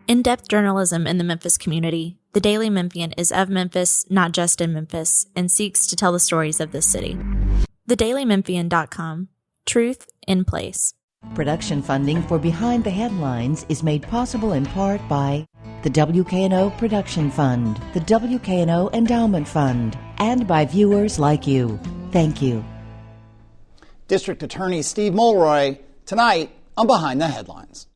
In-depth journalism in the Memphis community, the Daily Memphian is of Memphis, not just in Memphis, and seeks to tell the stories of this city. TheDailyMemphian.com. Truth in place. Production funding for Behind the Headlines is made possible in part by the WKNO Production Fund, the WKNO Endowment Fund, and by viewers like you. Thank you. District Attorney Steve Mulroy, tonight on Behind the Headlines.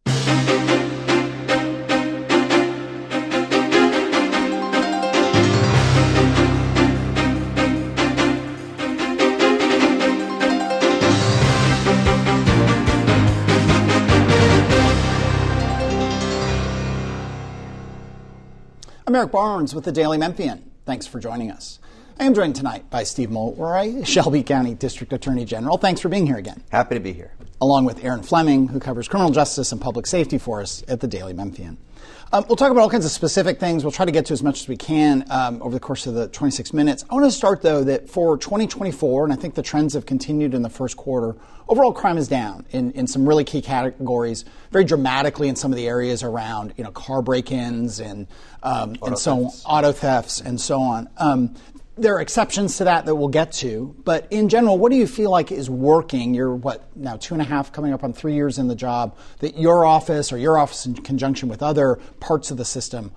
I'm Eric Barnes with the Daily Memphian. Thanks for joining us. I am joined tonight by Steve Mulroy, Shelby County District Attorney General. Thanks for being here again. Happy to be here. Along with Aarron Fleming, who covers criminal justice and public safety for us at the Daily Memphian. We'll talk about all kinds of specific things. We'll try to get to as much as we can over the course of the 26 minutes. I want to start, though, that for 2024, and I think the trends have continued in the first quarter, overall crime is down in some really key categories, very dramatically in some of the areas around, car break-ins and so on, auto thefts and so on. There are exceptions to that we'll get to, but in general, what do you feel like is working? You're, now 2.5, coming up on 3 years in the job, that your office in conjunction with other parts of the system,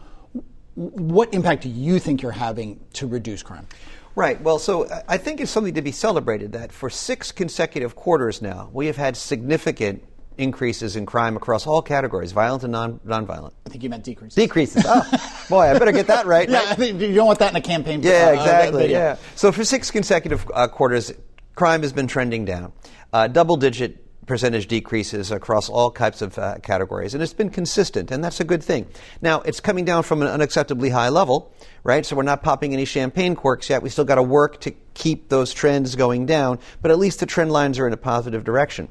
what impact do you think you're having to reduce crime? Right. Well, so I think it's something to be celebrated that for 6 consecutive quarters now, we have had significant increases in crime across all categories, violent and nonviolent. I think you meant decreases. Decreases. Oh, boy, I better get that right. Yeah, I think you don't want that in a campaign. Yeah, exactly. Yeah. So for 6 consecutive quarters, crime has been trending down. Double-digit percentage decreases across all types of categories, and it's been consistent, and that's a good thing. Now, it's coming down from an unacceptably high level, right? So we're not popping any champagne corks yet. We still got to work to keep those trends going down, but at least the trend lines are in a positive direction.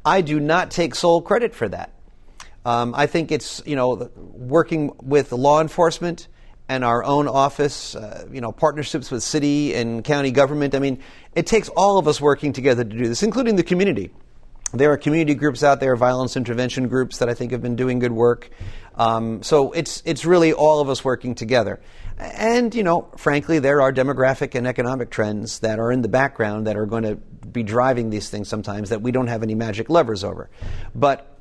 I do not take sole credit for that. I think it's, working with law enforcement and our own office, partnerships with city and county government. I mean, it takes all of us working together to do this, including the community. There are community groups out there, violence intervention groups that I think have been doing good work. So it's really all of us working together. And, frankly, there are demographic and economic trends that are in the background that are going to be driving these things sometimes that we don't have any magic levers over. But,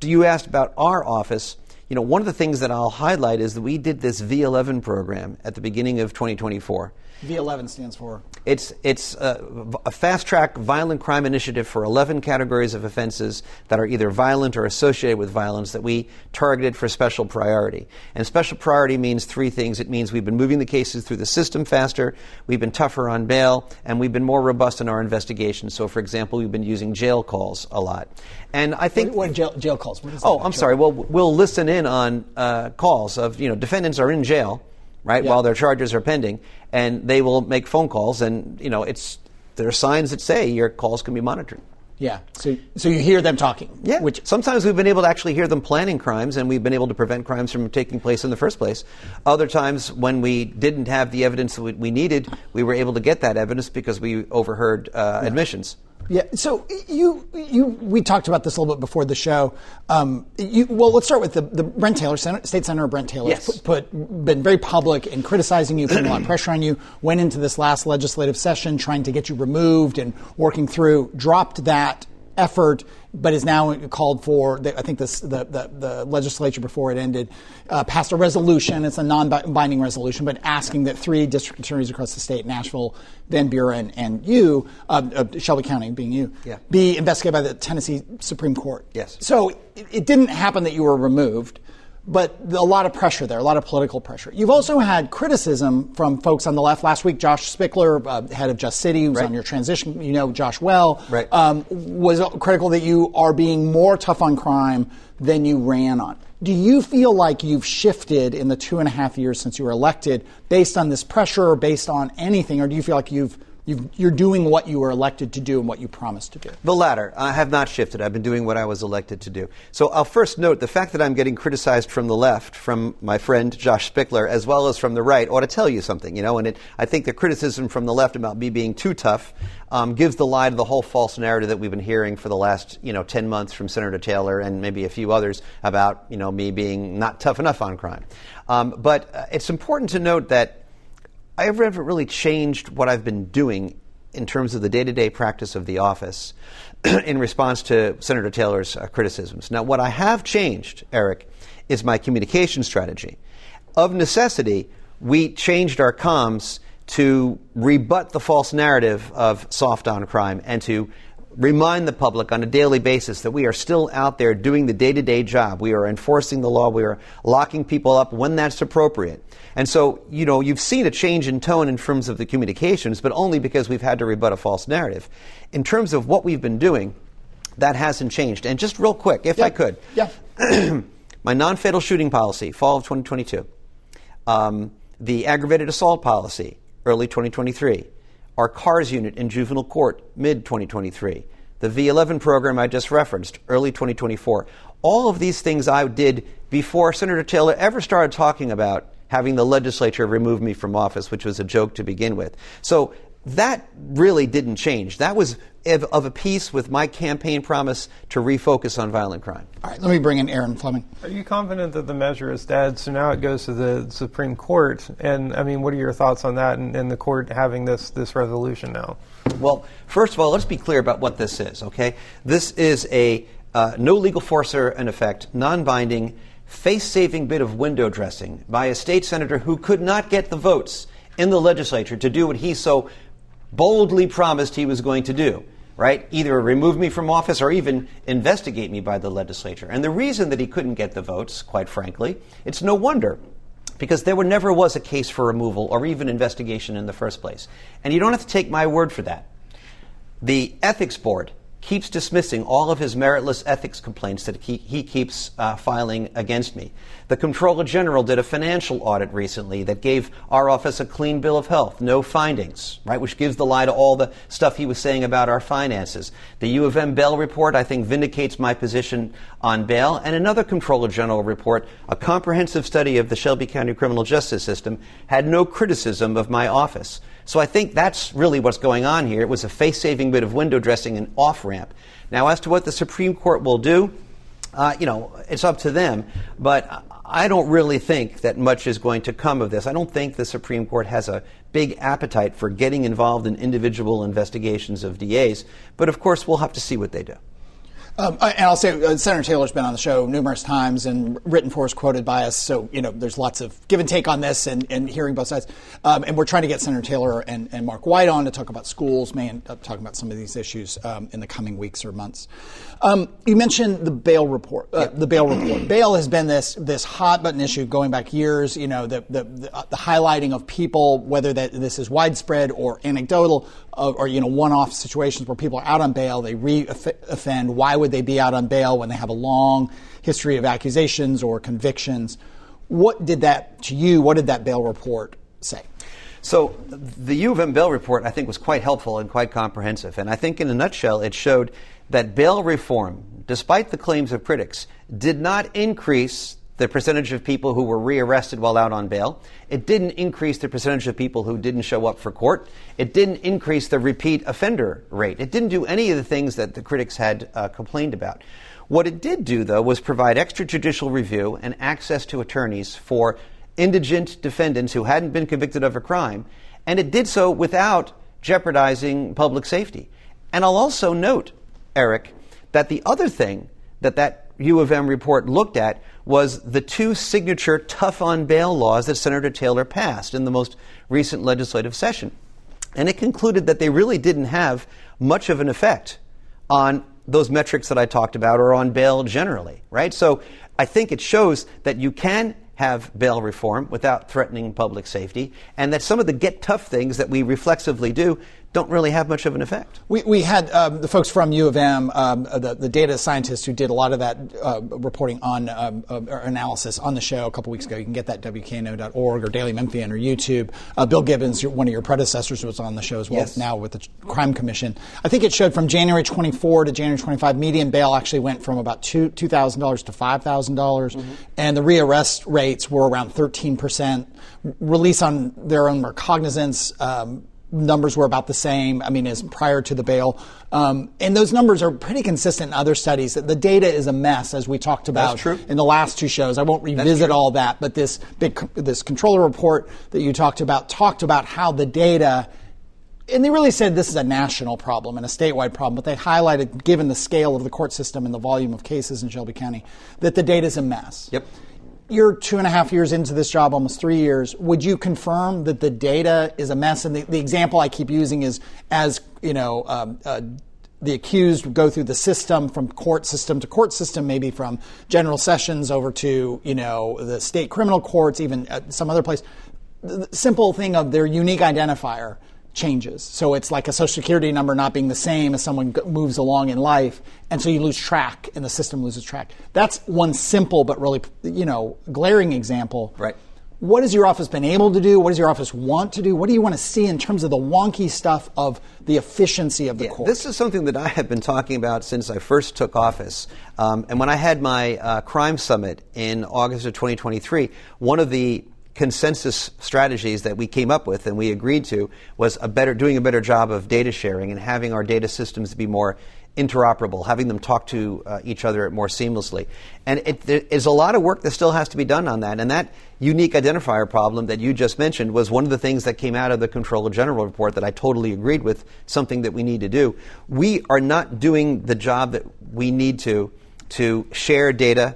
you asked about our office. One of the things that I'll highlight is that we did this V11 program at the beginning of 2024. V11 stands for? It's a fast-track violent crime initiative for 11 categories of offenses that are either violent or associated with violence that we targeted for special priority. And special priority means 3 things. It means we've been moving the cases through the system faster, we've been tougher on bail, and we've been more robust in our investigations. So, for example, we've been using jail calls a lot. And I think... What jail calls? What is that? Oh, I'm sorry. Well, we'll listen in on calls of, defendants are in jail, right, while their charges are pending, and they will make phone calls, and, there are signs that say your calls can be monitored. Yeah, so you hear them talking. Yeah, which sometimes we've been able to actually hear them planning crimes, and we've been able to prevent crimes from taking place in the first place. Other times, when we didn't have the evidence that we needed, we were able to get that evidence because we overheard admissions. Yeah. So we talked about this a little bit before the show. Let's start with the Brent Taylor, State Senator Brent Taylor. Yes. Been very public in criticizing you, putting a lot of pressure on you. Went into this last legislative session trying to get you removed and working through. Dropped that effort, but is now called for. I think the legislature before it ended passed a resolution. It's a non-binding resolution, but asking that 3 district attorneys across the state, Nashville, Van Buren, and you, Shelby County being you, be investigated by the Tennessee Supreme Court. Yes. So it didn't happen that you were removed, but a lot of pressure there, a lot of political pressure. You've also had criticism from folks on the left. Last week, Josh Spickler, head of Just City, who was on your transition, Josh well, was critical that you are being more tough on crime than you ran on. Do you feel like you've shifted in the 2.5 years since you were elected based on this pressure or based on anything, or do you feel like you've You're doing what you were elected to do and what you promised to do. The latter. I have not shifted. I've been doing what I was elected to do. So I'll first note the fact that I'm getting criticized from the left, from my friend Josh Spickler, as well as from the right, ought to tell you something, and I think the criticism from the left about me being too tough gives the lie to the whole false narrative that we've been hearing for the last, 10 months from Senator Taylor and maybe a few others about, me being not tough enough on crime. But it's important to note that I haven't really changed what I've been doing in terms of the day-to-day practice of the office in response to Senator Taylor's criticisms. Now, what I have changed, Eric, is my communication strategy. Of necessity, we changed our comms to rebut the false narrative of soft on crime and to remind the public on a daily basis that we are still out there doing the day-to-day job. We are enforcing the law. We are locking people up when that's appropriate. And so, you've seen a change in tone in terms of the communications, but only because we've had to rebut a false narrative. In terms of what we've been doing, that hasn't changed. And just real quick, if I could. Yeah. My non-fatal shooting policy, fall of 2022. The aggravated assault policy, early 2023. Our CARS unit in juvenile court, mid-2023. The V11 program I just referenced, early 2024. All of these things I did before Senator Taylor ever started talking about having the legislature remove me from office, which was a joke to begin with. So that really didn't change. That was of a piece with my campaign promise to refocus on violent crime. All right, let me bring in Aarron Fleming. Are you confident that the measure is dead? So now it goes to the Supreme Court. And, what are your thoughts on that and the court having this resolution now? Well, first of all, let's be clear about what this is, okay? This is a no legal force or in effect, non-binding, face-saving bit of window dressing by a state senator who could not get the votes in the legislature to do what he so boldly promised he was going to do, right? Either remove me from office or even investigate me by the legislature. And the reason that he couldn't get the votes, quite frankly, it's no wonder, because there never was a case for removal or even investigation in the first place. And you don't have to take my word for that. The ethics board keeps dismissing all of his meritless ethics complaints that he keeps filing against me. The Comptroller General did a financial audit recently that gave our office a clean bill of health, no findings, right, which gives the lie to all the stuff he was saying about our finances. The U of M bail report, I think, vindicates my position on bail. And another Comptroller General report, a comprehensive study of the Shelby County criminal justice system, had no criticism of my office. So I think that's really what's going on here. It was a face-saving bit of window dressing and off-ramp. Now, as to what the Supreme Court will do, it's up to them. But I don't really think that much is going to come of this. I don't think the Supreme Court has a big appetite for getting involved in individual investigations of DAs. But, of course, we'll have to see what they do. And I'll say Senator Taylor's been on the show numerous times and written for us, quoted by us. So, there's lots of give and take on this and hearing both sides. And we're trying to get Senator Taylor and Mark White on to talk about schools, may end up talking about some of these issues in the coming weeks or months. You mentioned the bail report. The bail report. Bail has been this hot button issue going back years. The highlighting of people, whether this is widespread or anecdotal, or one-off situations where people are out on bail, they re-offend. Why would they be out on bail when they have a long history of accusations or convictions? What did that bail report say? So the U of M bail report, I think, was quite helpful and quite comprehensive. And I think in a nutshell, it showed that bail reform, despite the claims of critics, did not increase the percentage of people who were rearrested while out on bail. It didn't increase the percentage of people who didn't show up for court. It didn't increase the repeat offender rate. It didn't do any of the things that the critics had complained about. What it did do, though, was provide extrajudicial review and access to attorneys for indigent defendants who hadn't been convicted of a crime, and it did so without jeopardizing public safety. And I'll also note, Eric, that the other thing that U of M report looked at was the two signature tough on bail laws that Senator Taylor passed in the most recent legislative session. And it concluded that they really didn't have much of an effect on those metrics that I talked about or on bail generally, right? So I think it shows that you can have bail reform without threatening public safety, and that some of the get tough things that we reflexively do don't really have much of an effect. We had the folks from U of M, the data scientists who did a lot of that reporting on or analysis on the show a couple weeks ago. You can get that at WKNO.org or Daily Memphian or YouTube. Bill Gibbons, one of your predecessors, was on the show as well, yes. Now with the Crime Commission. I think it showed from January 24 to January 25, median bail actually went from about $2,000 to $5,000, and the rearrest rates were around 13%. Release on their own recognizance numbers were about the same, as prior to the bail. And those numbers are pretty consistent in other studies. The data is a mess, as we talked about in the last two shows. I won't revisit all that, but this controller report that you talked about how the data, and they really said this is a national problem and a statewide problem, but they highlighted, given the scale of the court system and the volume of cases in Shelby County, that the data is a mess. Yep. You're 2.5 years into this job, almost 3 years. Would you confirm that the data is a mess? And the example I keep using is, as the accused go through the system, from court system to court system, maybe from general sessions over to the state criminal courts, even at some other place. The simple thing of their unique identifier changes. So it's like a social security number not being the same as someone moves along in life, and so you lose track, and the system loses track. That's one simple but really, glaring example. Right. What has your office been able to do? What does your office want to do? What do you want to see in terms of the wonky stuff of the efficiency of the court? This is something that I have been talking about since I first took office. And when I had my crime summit in August of 2023, one of the consensus strategies that we came up with and we agreed to was doing a better job of data sharing and having our data systems be more interoperable, having them talk to each other more seamlessly. And there is a lot of work that still has to be done on that. And that unique identifier problem that you just mentioned was one of the things that came out of the Comptroller General report that I totally agreed with, something that we need to do. We are not doing the job that we need to share data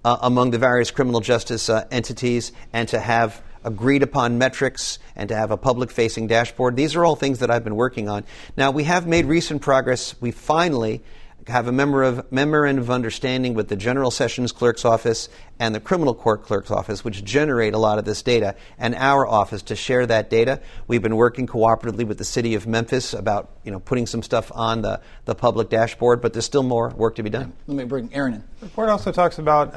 among the various criminal justice entities, and to have agreed upon metrics, and to have a public-facing dashboard. These are all things that I've been working on. Now, we have made recent progress. We finally have a memorandum of understanding with the General Sessions Clerk's Office and the Criminal Court Clerk's Office, which generate a lot of this data, and our office to share that data. We've been working cooperatively with the city of Memphis about putting some stuff on the public dashboard, but there's still more work to be done. Let me bring Aarron in. The report also talks about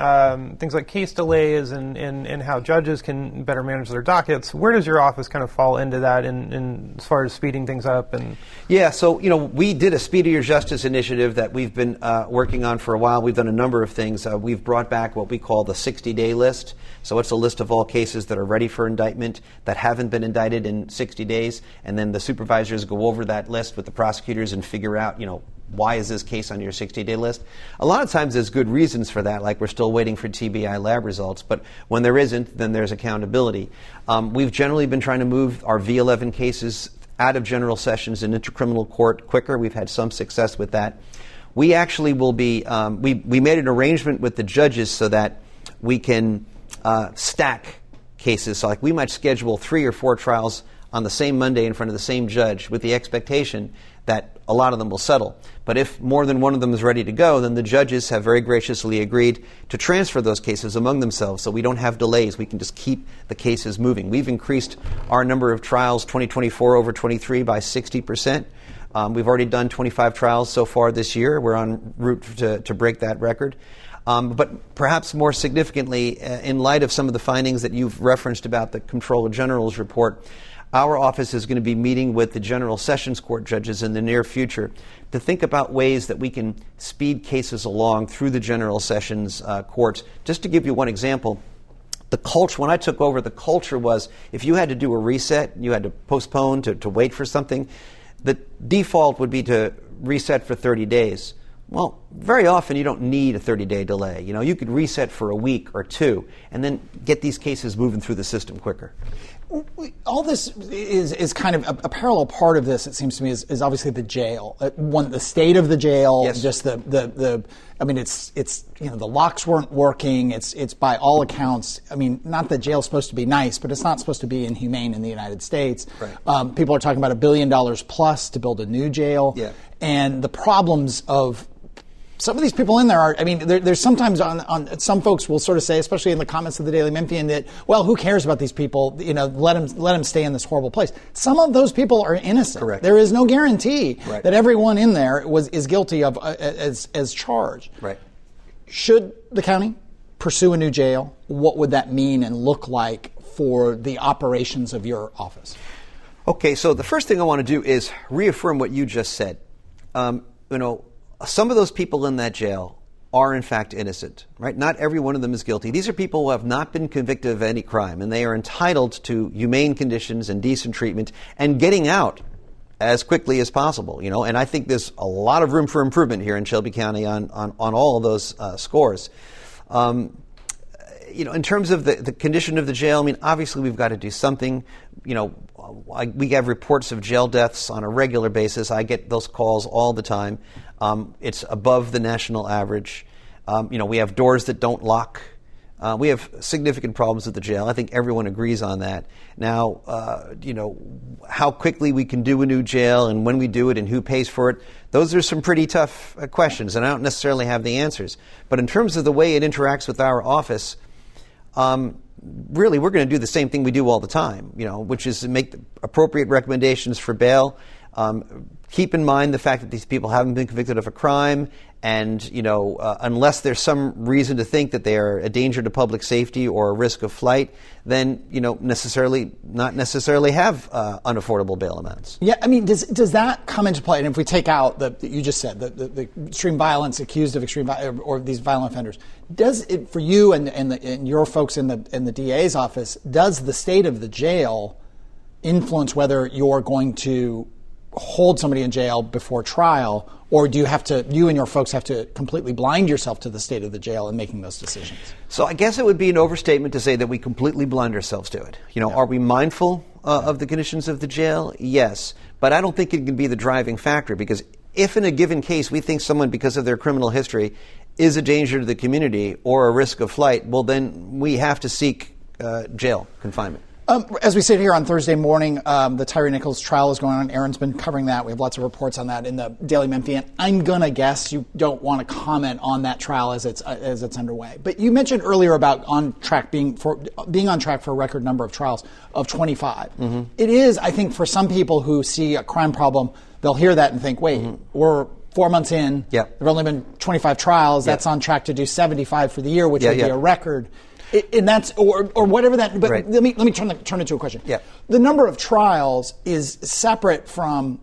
things like case delays and how judges can better manage their dockets. Where does your office kind of fall into that in as far as speeding things up? So we did a Speedier Justice initiative that we've been working on for a while. We've done a number of things. We've brought back what we call the 60-day list. So it's a list of all cases that are ready for indictment that haven't been indicted in 60 days, and then the supervisors go over that list with the prosecutors and figure out, why is this case on your 60-day list? A lot of times there's good reasons for that, like we're still waiting for TBI lab results, but when there isn't, then there's accountability. We've generally been trying to move our V11 cases out of general sessions and into criminal court quicker. We've had some success with that. We actually will be, we made an arrangement with the judges so that we can stack cases. So like we might schedule 3 or 4 trials on the same Monday in front of the same judge with the expectation that a lot of them will settle. But if more than one of them is ready to go, then the judges have very graciously agreed to transfer those cases among themselves so we don't have delays. We can just keep the cases moving. We've increased our number of trials 2024 over 23 by 60%. We've already done 25 trials so far this year. We're en route to break that record. But perhaps more significantly, in light of some of the findings that you've referenced about the Comptroller General's report, our office is going to be meeting with the General Sessions Court judges in the near future to think about ways that we can speed cases along through the General Sessions courts. Just to give you one example, the culture, when I took over, the culture was if you had to do a reset, you had to postpone to wait for something, the default would be to reset for 30 days. Well, very often you don't need a 30-day delay. You could reset for a week or 2 and then get these cases moving through the system quicker. All this is kind of a parallel part of this, it seems to me, is obviously the jail. The state of the jail, yes. Just the the locks weren't working. It's by all accounts, not that jail's supposed to be nice, but it's not supposed to be inhumane in the United States. Right. People are talking about $1 billion plus to build a new jail. Yeah. And the problems of some of these people in there are, I mean, there's sometimes on some folks will sort of say, especially in the comments of the Daily Memphian, that, well, who cares about these people? You know, let them stay in this horrible place. Some of those people are innocent. Correct. There is no guarantee right. that everyone in there is guilty of as charged. Right. Should the county pursue a new jail? What would that mean and look like for the operations of your office? Okay, so the first thing I want to do is reaffirm what you just said. Some of those people in that jail are in fact innocent, right? Not every one of them is guilty. These are people who have not been convicted of any crime, and they are entitled to humane conditions and decent treatment and getting out as quickly as possible, and I think there's a lot of room for improvement here in Shelby County on all of those scores. In terms of the condition of the jail, I mean, obviously we've got to do something. We have reports of jail deaths on a regular basis. I get those calls all the time. It's above the national average. We have doors that don't lock. We have significant problems with the jail. I think everyone agrees on that. Now, how quickly we can do a new jail and when we do it and who pays for it, those are some pretty tough questions, and I don't necessarily have the answers. But in terms of the way it interacts with our office, really, we're going to do the same thing we do all the time, which is to make the appropriate recommendations for bail. Keep in mind the fact that these people haven't been convicted of a crime, and unless there's some reason to think that they are a danger to public safety or a risk of flight, then not necessarily have unaffordable bail amounts. Yeah, I mean, does that come into play? And if we take out you just said the extreme violence, accused of extreme or these violent offenders, does it for you and your folks in the DA's office? Does the state of the jail influence whether you're going to hold somebody in jail before trial, or do you and your folks have to completely blind yourself to the state of the jail in making those decisions? So I guess it would be an overstatement to say that we completely blind ourselves to it. Are we mindful of the conditions of the jail? Yes. But I don't think it can be the driving factor, because if in a given case we think someone, because of their criminal history, is a danger to the community or a risk of flight, well, then we have to seek jail confinement. As we sit here on Thursday morning, the Tyree Nichols trial is going on. Aarron's been covering that. We have lots of reports on that in the Daily Memphian. I'm going to guess you don't want to comment on that trial as it's underway. But you mentioned earlier about being on track for a record number of trials of 25. Mm-hmm. It is, I think, for some people who see a crime problem, they'll hear that and think, wait, we're 4 months in. Yep. There have only been 25 trials. Yep. That's on track to do 75 for the year, which would be a record. And that's or whatever that. But right. let me turn it to a question. Yeah. The number of trials is separate from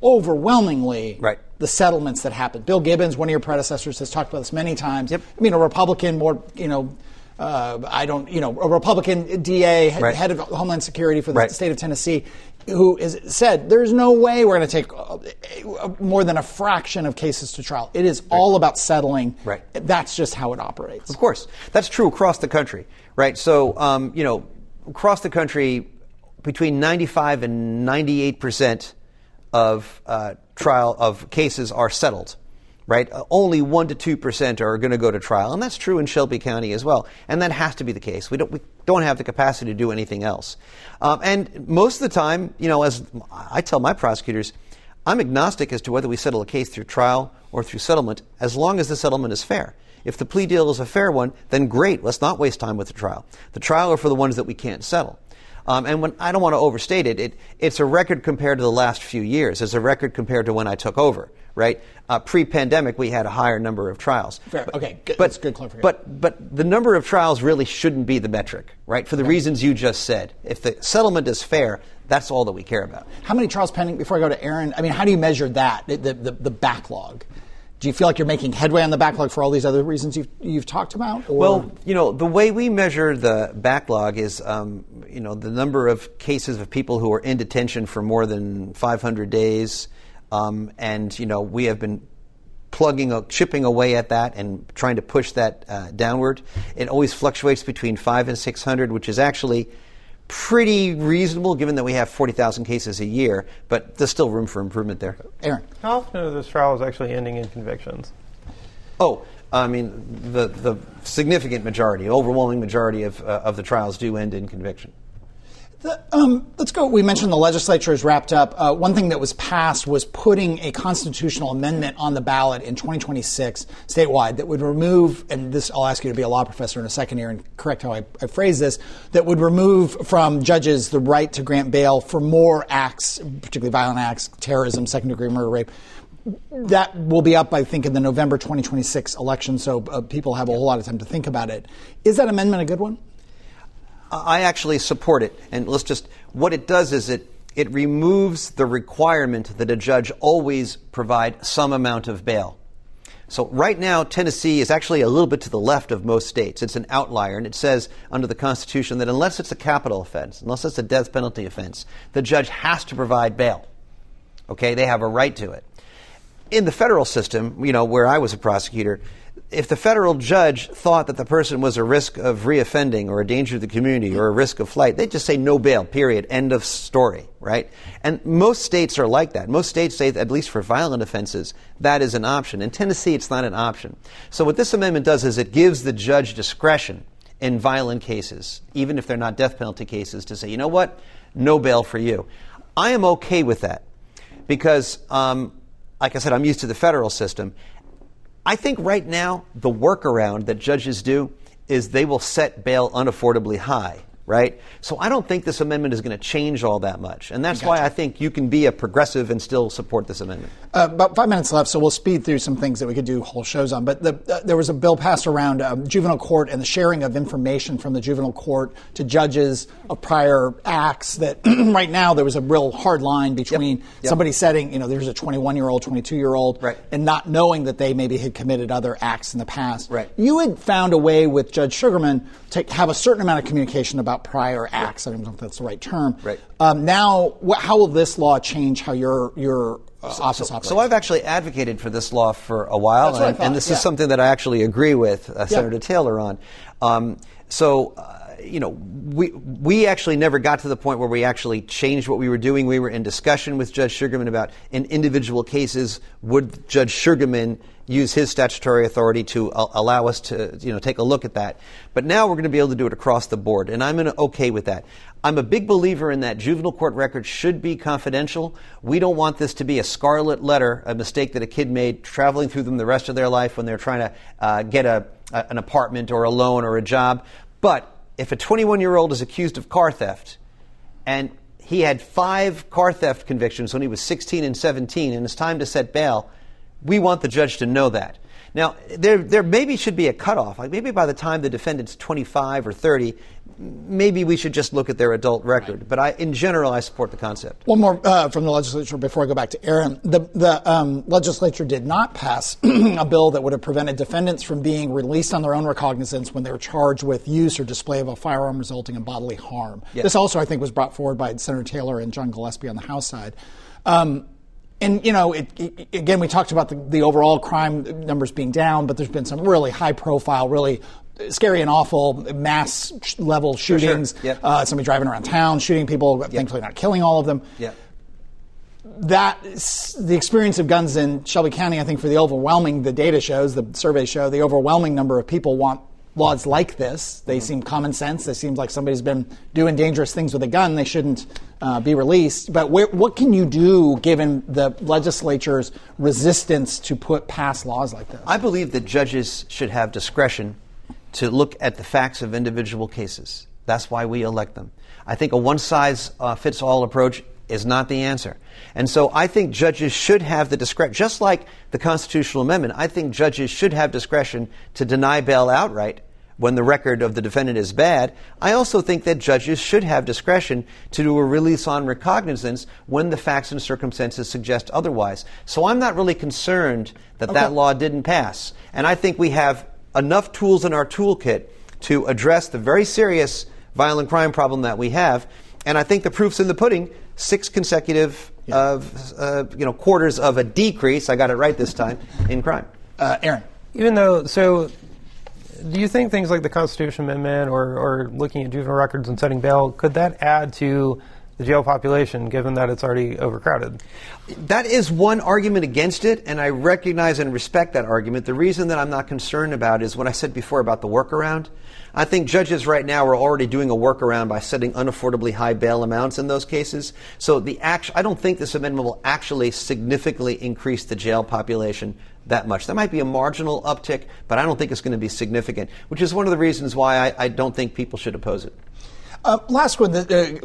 overwhelmingly the settlements that happen. Bill Gibbons, one of your predecessors, has talked about this many times. Yep. I mean, a Republican, a Republican DA, head of Homeland Security for the state of Tennessee, who has said there's no way we're going to take more than a fraction of cases to trial. It is all about settling. Right. That's just how it operates. Of course. That's true across the country, right? So, across the country, between 95 and 98% of trial of cases are settled. Right? Only 1% to 2% are going to go to trial, and that's true in Shelby County as well. And that has to be the case. We don't have the capacity to do anything else. And most of the time, as I tell my prosecutors, I'm agnostic as to whether we settle a case through trial or through settlement, as long as the settlement is fair. If the plea deal is a fair one, then great. Let's not waste time with the trial. The trial are for the ones that we can't settle. And when I don't want to overstate it, it's a record compared to the last few years. It's a record compared to when I took over, right? Pre-pandemic, we had a higher number of trials. Fair. Okay, that's good clarification. But the number of trials really shouldn't be the metric, right? For the reasons you just said. If the settlement is fair, that's all that we care about. How many trials pending? Before I go to Aarron, I mean, how do you measure that, the backlog? Do you feel like you're making headway on the backlog for all these other reasons you've talked about? Or? Well, the way we measure the backlog is, the number of cases of people who are in detention for more than 500 days. And we have been chipping away at that and trying to push that downward. It always fluctuates between 500 and 600, which is actually pretty reasonable given that we have 40,000 cases a year, but there's still room for improvement there. Aarron. How often are those trials actually ending in convictions? Oh, I mean, the significant majority, overwhelming majority of the trials do end in conviction. Let's go. We mentioned the legislature is wrapped up. One thing that was passed was putting a constitutional amendment on the ballot in 2026 statewide that would remove, and this I'll ask you to be a law professor in a second here and correct how I phrase this, that would remove from judges the right to grant bail for more acts, particularly violent acts, terrorism, second-degree murder, rape. That will be up, I think, in the November 2026 election, so people have a whole lot of time to think about it. Is that amendment a good one? I actually support it. And what it does is it removes the requirement that a judge always provide some amount of bail. So right now, Tennessee is actually a little bit to the left of most states. It's an outlier, and it says under the Constitution that unless it's a capital offense, unless it's a death penalty offense, the judge has to provide bail. Okay, they have a right to it. In the federal system, where I was a prosecutor, if the federal judge thought that the person was a risk of reoffending or a danger to the community or a risk of flight, they'd just say no bail, period, end of story, right? And most states are like that. Most states say, that, at least for violent offenses, that is an option. In Tennessee, it's not an option. So what this amendment does is it gives the judge discretion in violent cases, even if they're not death penalty cases, to say, you know what, no bail for you. I am okay with that because, like I said, I'm used to the federal system. I think right now the workaround that judges do is they will set bail unaffordably high, right? So I don't think this amendment is going to change all that much. And that's why I think you can be a progressive and still support this amendment. About 5 minutes left, so we'll speed through some things that we could do whole shows on. But there was a bill passed around juvenile court and the sharing of information from the juvenile court to judges of prior acts that right now there was a real hard line between somebody setting, there's a 21-year-old, 22-year-old, right, and not knowing that they maybe had committed other acts in the past. Right. You had found a way with Judge Sugarman to have a certain amount of communication about prior acts. I don't know if that's the right term. Right. Now, how will this law change how your office operates? So I've actually advocated for this law for a while, That's what I thought, and this is something that I actually agree with Senator Taylor on. We actually never got to the point where we actually changed what we were doing. We were in discussion with Judge Sugarman about, in individual cases, would Judge Sugarman use his statutory authority to allow us to, take a look at that. But now we're going to be able to do it across the board, and I'm okay with that. I'm a big believer in that juvenile court records should be confidential. We don't want this to be a scarlet letter, a mistake that a kid made, traveling through them the rest of their life when they're trying to get an apartment or a loan or a job. But if a 21-year-old is accused of car theft and he had 5 car theft convictions when he was 16 and 17 and it's time to set bail, we want the judge to know that. Now, there maybe should be a cutoff. Like maybe by the time the defendant's 25 or 30, maybe we should just look at their adult record. Right. But in general, I support the concept. One more from the legislature before I go back to Aarron. The legislature did not pass a bill that would have prevented defendants from being released on their own recognizance when they were charged with use or display of a firearm resulting in bodily harm. Yes. This also, I think, was brought forward by Senator Taylor and John Gillespie on the House side. And, again, we talked about the overall crime numbers being down, but there's been some really high-profile, really scary and awful mass-level shootings. Sure. Yep. Somebody driving around town, shooting people, thankfully not killing all of them. Yep. The experience of guns in Shelby County, I think, the data shows, the surveys show, the overwhelming number of people want laws like this. They seem common sense. It seems like somebody's been doing dangerous things with a gun. They shouldn't be released. But what can you do given the legislature's resistance to pass laws like this? I believe that judges should have discretion to look at the facts of individual cases. That's why we elect them. I think a one-size-fits-all approach is not the answer. And so I think judges should have the discretion, just like the constitutional amendment, I think judges should have discretion to deny bail outright when the record of the defendant is bad. I also think that judges should have discretion to do a release on recognizance when the facts and circumstances suggest otherwise. So I'm not really concerned that that law didn't pass. And I think we have enough tools in our toolkit to address the very serious violent crime problem that we have. And I think the proof's in the pudding. 6 consecutive quarters of a decrease, I got it right this time, in crime. Aarron. Do you think things like the Constitution Amendment or looking at juvenile records and setting bail, could that add to the jail population, given that it's already overcrowded? That is one argument against it, and I recognize and respect that argument. The reason that I'm not concerned about is what I said before about the workaround. I think judges right now are already doing a workaround by setting unaffordably high bail amounts in those cases. So I don't think this amendment will actually significantly increase the jail population that much. There might be a marginal uptick, but I don't think it's going to be significant, which is one of the reasons why I don't think people should oppose it. Last one,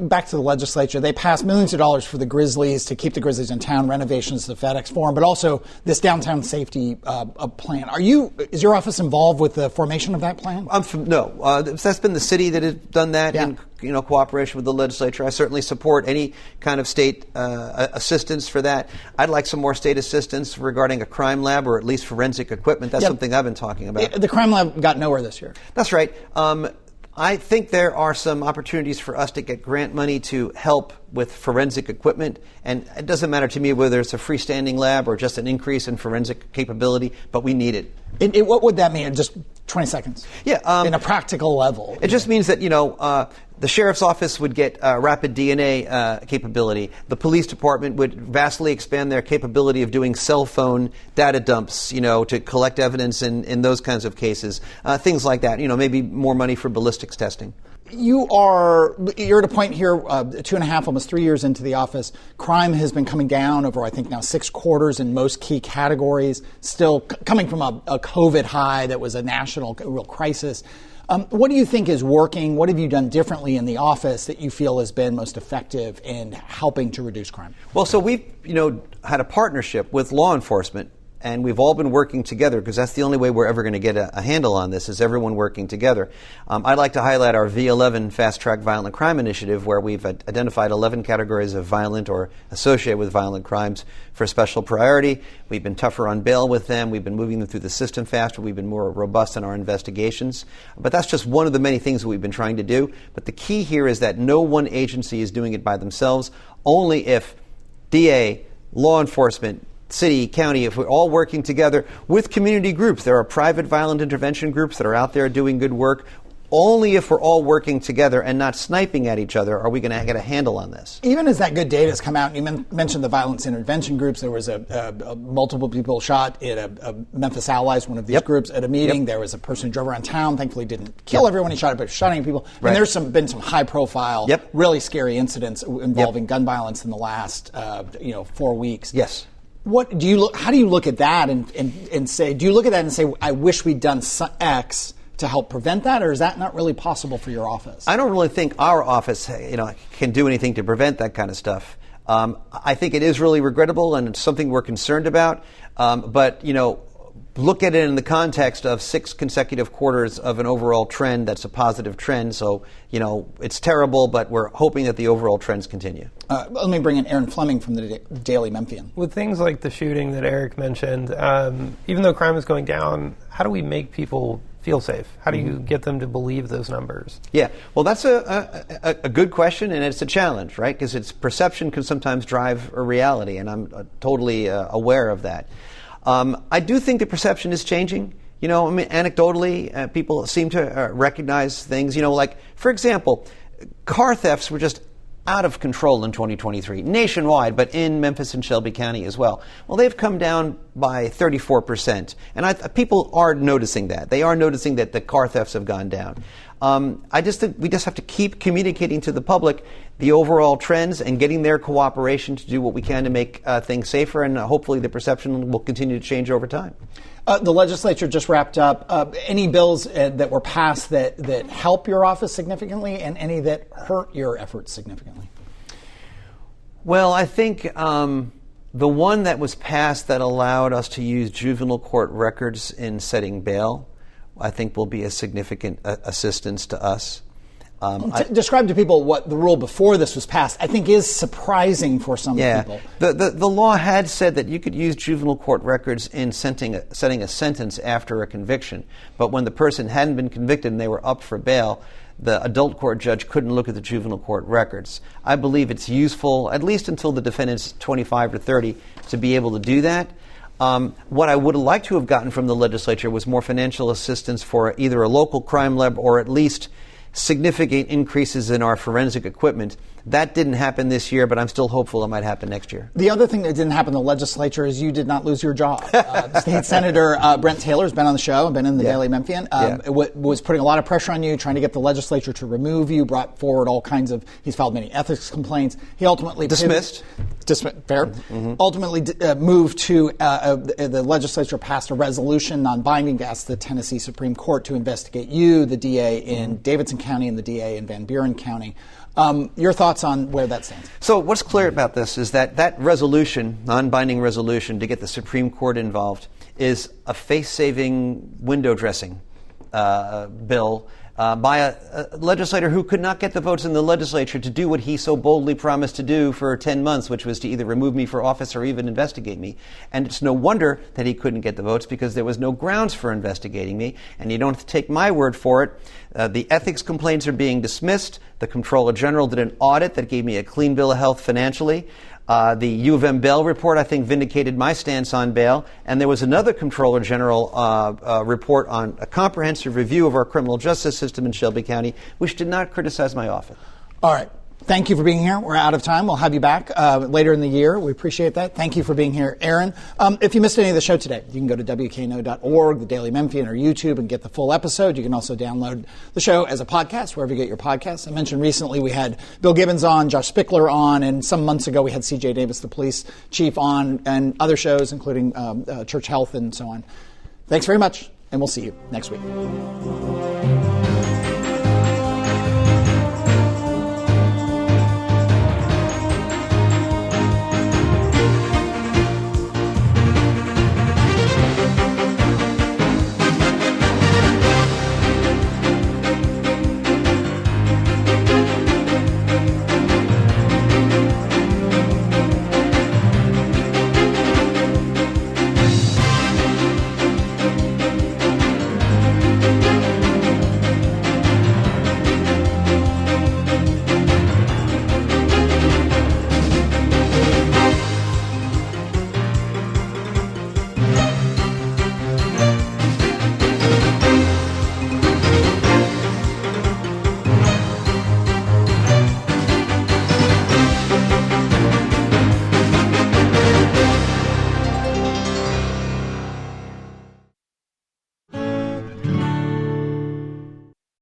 back to the legislature. They passed millions of dollars for the Grizzlies to keep the Grizzlies in town, renovations to the FedEx Forum, but also this downtown safety plan. Is your office involved with the formation of that plan? No. That's been the city that has done that in cooperation with the legislature. I certainly support any kind of state assistance for that. I'd like some more state assistance regarding a crime lab or at least forensic equipment. That's something I've been talking about. The crime lab got nowhere this year. That's right. I think there are some opportunities for us to get grant money to help with forensic equipment, and it doesn't matter to me whether it's a freestanding lab or just an increase in forensic capability, but we need it. What would that mean in just 20 seconds? Yeah. In a practical level. It just means that, the sheriff's office would get rapid DNA capability. The police department would vastly expand their capability of doing cell phone data dumps, to collect evidence in those kinds of cases. Things like that. Maybe more money for ballistics testing. You're at a point here, 2.5, almost 3 years into the office. Crime has been coming down over, I think, now 6 quarters in most key categories, still coming from a COVID high that was a national real crisis. What do you think is working? What have you done differently in the office that you feel has been most effective in helping to reduce crime? Well, so we've, had a partnership with law enforcement, and we've all been working together because that's the only way we're ever going to get a handle on this is everyone working together. I'd like to highlight our V11 Fast Track Violent Crime Initiative, where we've identified 11 categories of violent or associated with violent crimes for special priority. We've been tougher on bail with them. We've been moving them through the system faster. We've been more robust in our investigations. But that's just one of the many things that we've been trying to do. But the key here is that no one agency is doing it by themselves. Only if DA, law enforcement, city, county, if we're all working together with community groups. There are private violent intervention groups that are out there doing good work. Only if we're all working together and not sniping at each other are we going to get a handle on this. Even as that good data has come out, you mentioned the violence intervention groups. There was multiple people shot at a Memphis Allies, one of these groups, at a meeting. There was a person who drove around town, thankfully didn't kill everyone he shot at, but shooting at people. Right. And there's been some high-profile, really scary incidents involving gun violence in the last 4 weeks. Yes. How do you look at that and say? Do you look at that and say, I wish we'd done X to help prevent that, or is that not really possible for your office? I don't really think our office, can do anything to prevent that kind of stuff. I think it is really regrettable and it's something we're concerned about. But look at it in the context of 6 consecutive quarters of an overall trend that's a positive trend. So, it's terrible, but we're hoping that the overall trends continue. Let me bring in Aarron Fleming from the Daily Memphian. With things like the shooting that Eric mentioned, even though crime is going down, how do we make people feel safe? How do you get them to believe those numbers? Yeah, well, that's a good question, and it's a challenge, right? Because its perception can sometimes drive a reality, and I'm totally aware of that. I do think the perception is changing. Anecdotally, people seem to recognize things. Like, for example, car thefts were just out of control in 2023, nationwide, but in Memphis and Shelby County as well. Well, they've come down by 34%. And people are noticing that. They are noticing that the car thefts have gone down. I just think we just have to keep communicating to the public the overall trends and getting their cooperation to do what we can to make things safer, and hopefully the perception will continue to change over time. The legislature just wrapped up. Any bills that were passed that help your office significantly and any that hurt your efforts significantly? Well, I think the one that was passed that allowed us to use juvenile court records in setting bail, I think will be a significant assistance to us. Describe to people what the rule before this was passed, I think, is surprising for some people. The law had said that you could use juvenile court records in setting a sentence after a conviction, but when the person hadn't been convicted and they were up for bail, the adult court judge couldn't look at the juvenile court records. I believe it's useful, at least until the defendant's 25 to 30, to be able to do that. What I would have liked to have gotten from the legislature was more financial assistance for either a local crime lab or at least significant increases in our forensic equipment. That didn't happen this year, but I'm still hopeful it might happen next year. The other thing that didn't happen in the legislature is you did not lose your job. State Senator Brent Taylor has been on the show and been in the Daily Memphian. Was putting a lot of pressure on you, trying to get the legislature to remove you, brought forward all kinds of, he's filed many ethics complaints. He ultimately dismissed. Fair. Mm-hmm. Ultimately moved to, the legislature passed a resolution, non-binding, to ask the Tennessee Supreme Court to investigate you, the DA in Davidson County and the DA in Van Buren County. Your thoughts on where that stands? So what's clear about this is that resolution, non-binding resolution to get the Supreme Court involved, is a face-saving window dressing bill by a legislator who could not get the votes in the legislature to do what he so boldly promised to do for 10 months, which was to either remove me for office or even investigate me. And it's no wonder that he couldn't get the votes, because there was no grounds for investigating me. And you don't have to take my word for it. The ethics complaints are being dismissed. The Comptroller General did an audit that gave me a clean bill of health financially. The U of M bail report, I think, vindicated my stance on bail. And there was another Comptroller General report on a comprehensive review of our criminal justice system in Shelby County, which did not criticize my office. All right. Thank you for being here. We're out of time. We'll have you back later in the year. We appreciate that. Thank you for being here, Aarron. If you missed any of the show today, you can go to WKNO.org, the Daily Memphian, or YouTube and get the full episode. You can also download the show as a podcast, wherever you get your podcasts. I mentioned recently we had Bill Gibbons on, Josh Spickler on, and some months ago we had C.J. Davis, the police chief, on, and other shows, including Church Health and so on. Thanks very much, and we'll see you next week.